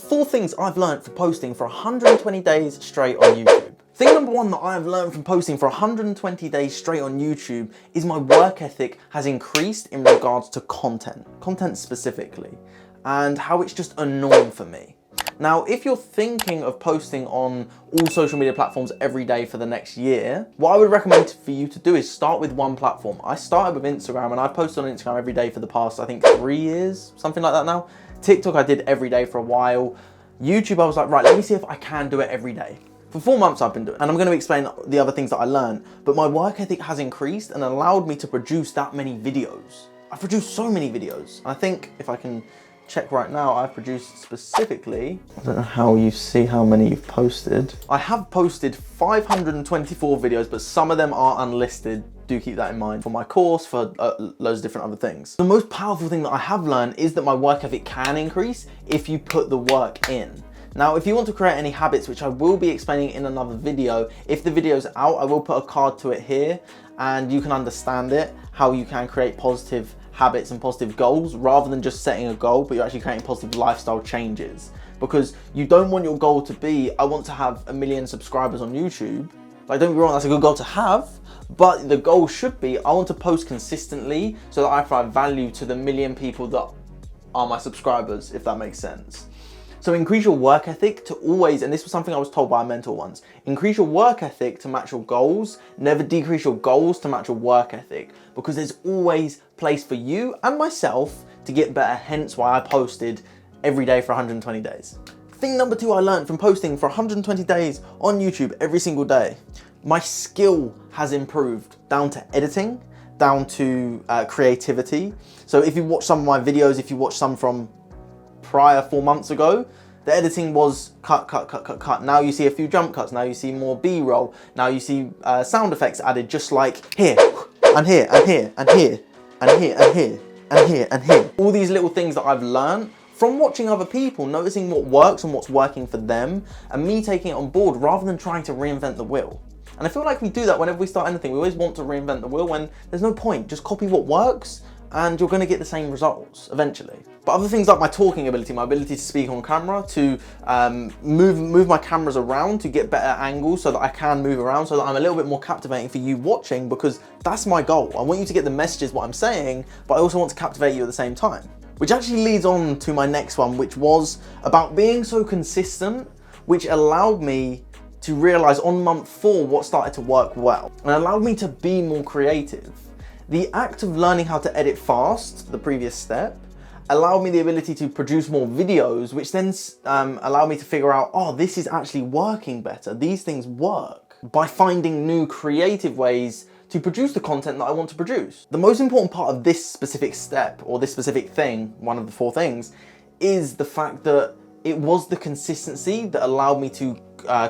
4 things I've learned from posting for 120 days straight on YouTube. Thing number 1 that I have learned from posting for 120 days straight on YouTube is my work ethic has increased in regards to content specifically, and how it's just a norm for me. Now, if you're thinking of posting on all social media platforms every day for the next year, what I would recommend for you to do is start with one platform. I started with Instagram, and I've posted on Instagram every day for the past, I think, 3 years, something like that now. TikTok I did every day for a while. YouTube I was like, right, let me see if I can do it every day. For 4 months I've been doing it, and I'm going to explain the other things that I learned, but my work ethic has increased and allowed me to produce that many videos. I've produced so many videos. I think if I can check right now, I've produced specifically, I don't know how you see how many you've posted. I have posted 524 videos, but some of them are unlisted. Do keep that in mind for my course, for loads of different other things. The most powerful thing that I have learned is that my work ethic can increase if you put the work in. Now, if you want to create any habits, which I will be explaining in another video, if the video's out, I will put a card to it here and you can understand it, how you can create positive habits and positive goals rather than just setting a goal, but you're actually creating positive lifestyle changes. Because you don't want your goal to be, I want to have 1 million subscribers on YouTube. Like, don't get me wrong, that's a good goal to have, but the goal should be, I want to post consistently so that I provide value to the 1 million people that are my subscribers, if that makes sense. So increase your work ethic to always, and this was something I was told by a mentor once, increase your work ethic to match your goals, never decrease your goals to match your work ethic, because there's always place for you and myself to get better, hence why I posted every day for 120 days. Thing number 2 I learned from posting for 120 days on YouTube every single day, my skill has improved down to editing, down to creativity. So if you watch some of my videos, if you watch some from prior 4 months ago, the editing was cut. Now you see a few jump cuts, now you see more B-roll, now you see sound effects added, just like here, and here, and here, and here, and here, and here, and here, and here. All these little things that I've learned from watching other people, noticing what works and what's working for them, and me taking it on board rather than trying to reinvent the wheel. And I feel like we do that whenever we start anything. We always want to reinvent the wheel when there's no point. Just copy what works and you're going to get the same results eventually. But other things like my talking ability, my ability to speak on camera, to move my cameras around to get better angles so that I can move around, so that I'm a little bit more captivating for you watching, because that's my goal. I want you to get the messages, what I'm saying, but I also want to captivate you at the same time. Which actually leads on to my next one, which was about being so consistent, which allowed me to realize on month 4 what started to work well and allowed me to be more creative. The act of learning how to edit fast, the previous step, allowed me the ability to produce more videos, which then allowed me to figure out, oh, this is actually working better. These things work, by finding new creative ways to produce the content that I want to produce. The most important part of this specific step, or this specific thing, one of the 4 things, is the fact that it was the consistency that allowed me to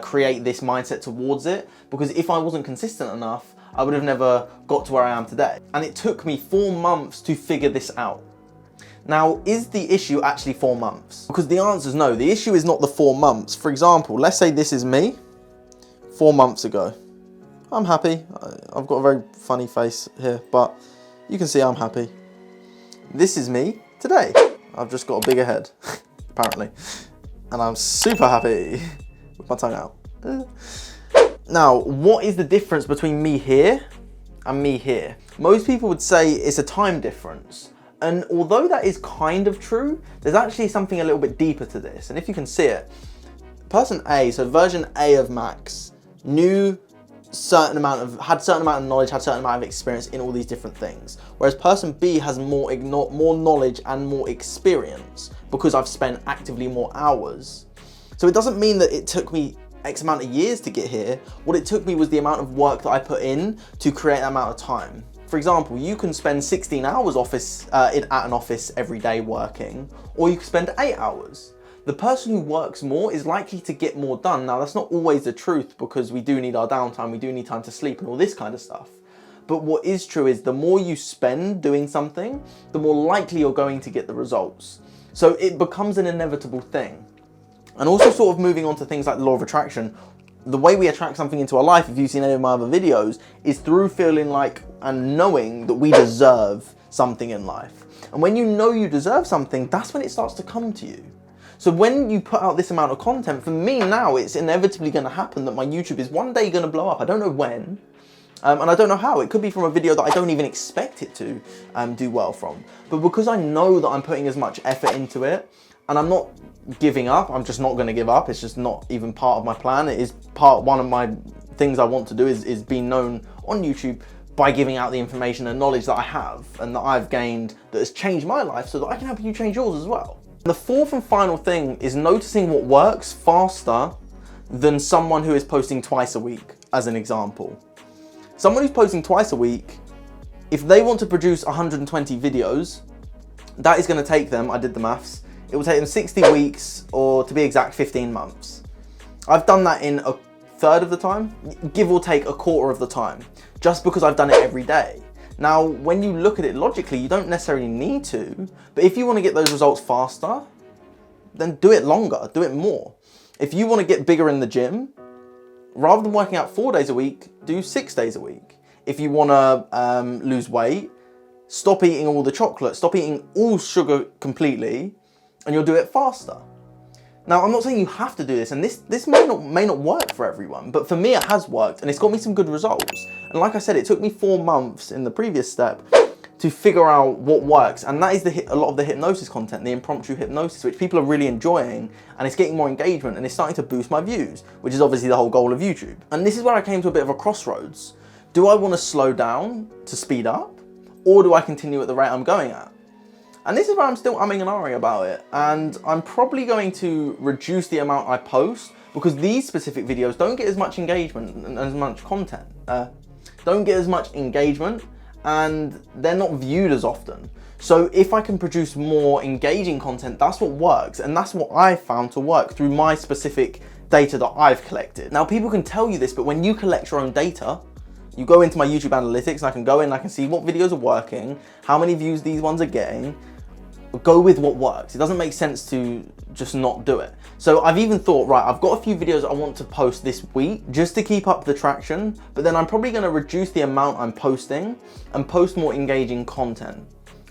create this mindset towards it, because if I wasn't consistent enough, I would have never got to where I am today. And it took me 4 months to figure this out. Now, is the issue actually 4 months? Because the answer is no. The issue is not the 4 months. For example, let's say this is me 4 months ago. I'm happy. I've got a very funny face here, but you can see I'm happy. This is me today. I've just got a bigger head, apparently. And I'm super happy with my tongue out. Now, what is the difference between me here and me here? Most people would say it's a time difference. And although that is kind of true, there's actually something a little bit deeper to this. And if you can see it, person A, so version A of Max, had certain amount of knowledge, had certain amount of experience in all these different things. Whereas person B has more knowledge and more experience, because I've spent actively more hours. So it doesn't mean that it took me X amount of years to get here. What it took me was the amount of work that I put in to create that amount of time. For example, you can spend 16 hours at an office every day working, or you can spend 8 hours. The person who works more is likely to get more done. Now, that's not always the truth, because we do need our downtime, we do need time to sleep and all this kind of stuff. But what is true is the more you spend doing something, the more likely you're going to get the results. So it becomes an inevitable thing. And also sort of moving on to things like the law of attraction, the way we attract something into our life, if you've seen any of my other videos, is through feeling like and knowing that we deserve something in life. And when you know you deserve something, that's when it starts to come to you. So when you put out this amount of content, for me now, it's inevitably going to happen that my YouTube is one day going to blow up. I don't know when, and I don't know how. It could be from a video that I don't even expect it to do well from. But because I know that I'm putting as much effort into it, and I'm not giving up, I'm just not going to give up. It's just not even part of my plan. It is one of my things I want to do is be known on YouTube by giving out the information and knowledge that I have and that I've gained that has changed my life so that I can help you change yours as well. The fourth and final thing is noticing what works faster than someone who is posting twice a week, as an example. Someone who's posting twice a week, if they want to produce 120 videos, that is going to take them, I did the maths, it will take them 60 weeks, or to be exact, 15 months. I've done that in a third of the time, give or take a quarter of the time, just because I've done it every day. Now, when you look at it logically, you don't necessarily need to, but if you want to get those results faster, then do it longer, do it more. If you want to get bigger in the gym, rather than working out 4 days a week, do 6 days a week. If you want to lose weight, stop eating all the chocolate, stop eating all sugar completely, and you'll do it faster. Now, I'm not saying you have to do this, and this may not work for everyone, but for me it has worked, and it's got me some good results. And like I said, it took me 4 months in the previous step to figure out what works, and that is a lot of the hypnosis content, the impromptu hypnosis, which people are really enjoying, and it's getting more engagement, and it's starting to boost my views, which is obviously the whole goal of YouTube. And this is where I came to a bit of a crossroads. Do I want to slow down to speed up, or do I continue at the rate I'm going at? And this is where I'm still umming and ahhing about it. And I'm probably going to reduce the amount I post because these specific videos don't get as much engagement and as much content. Don't get as much engagement and they're not viewed as often. So if I can produce more engaging content, that's what works. And that's what I found to work through my specific data that I've collected. Now, people can tell you this, but when you collect your own data, you go into my YouTube analytics and I can go in and I can see what videos are working, how many views these ones are getting. Go with what works. It doesn't make sense to just not do it. So I've even thought, right, I've got a few videos I want to post this week just to keep up the traction, but then I'm probably going to reduce the amount I'm posting and post more engaging content.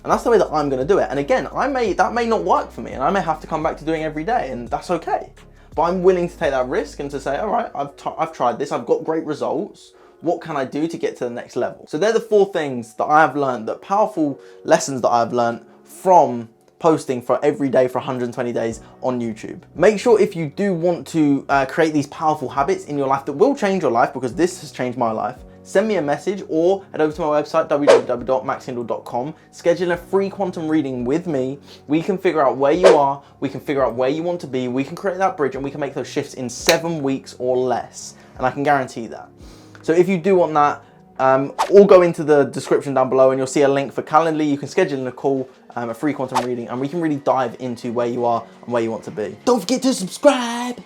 And that's the way that I'm going to do it. And again, that may not work for me and I may have to come back to doing every day, and that's okay. But I'm willing to take that risk and to say, all right, I've tried this, I've got great results. What can I do to get to the next level? So they're the 4 things that I have learned, the powerful lessons that I've learned from posting for every day for 120 days on YouTube. Make sure if you do want to create these powerful habits in your life that will change your life, because this has changed my life, send me a message or head over to my website, www.maxhindle.com, schedule a free quantum reading with me. We can figure out where you are, we can figure out where you want to be, we can create that bridge and we can make those shifts in 7 weeks or less. And I can guarantee that. So if you do want that, or go into the description down below and you'll see a link for Calendly. You can schedule in a call, a free quantum reading, and we can really dive into where you are and where you want to be. Don't forget to subscribe.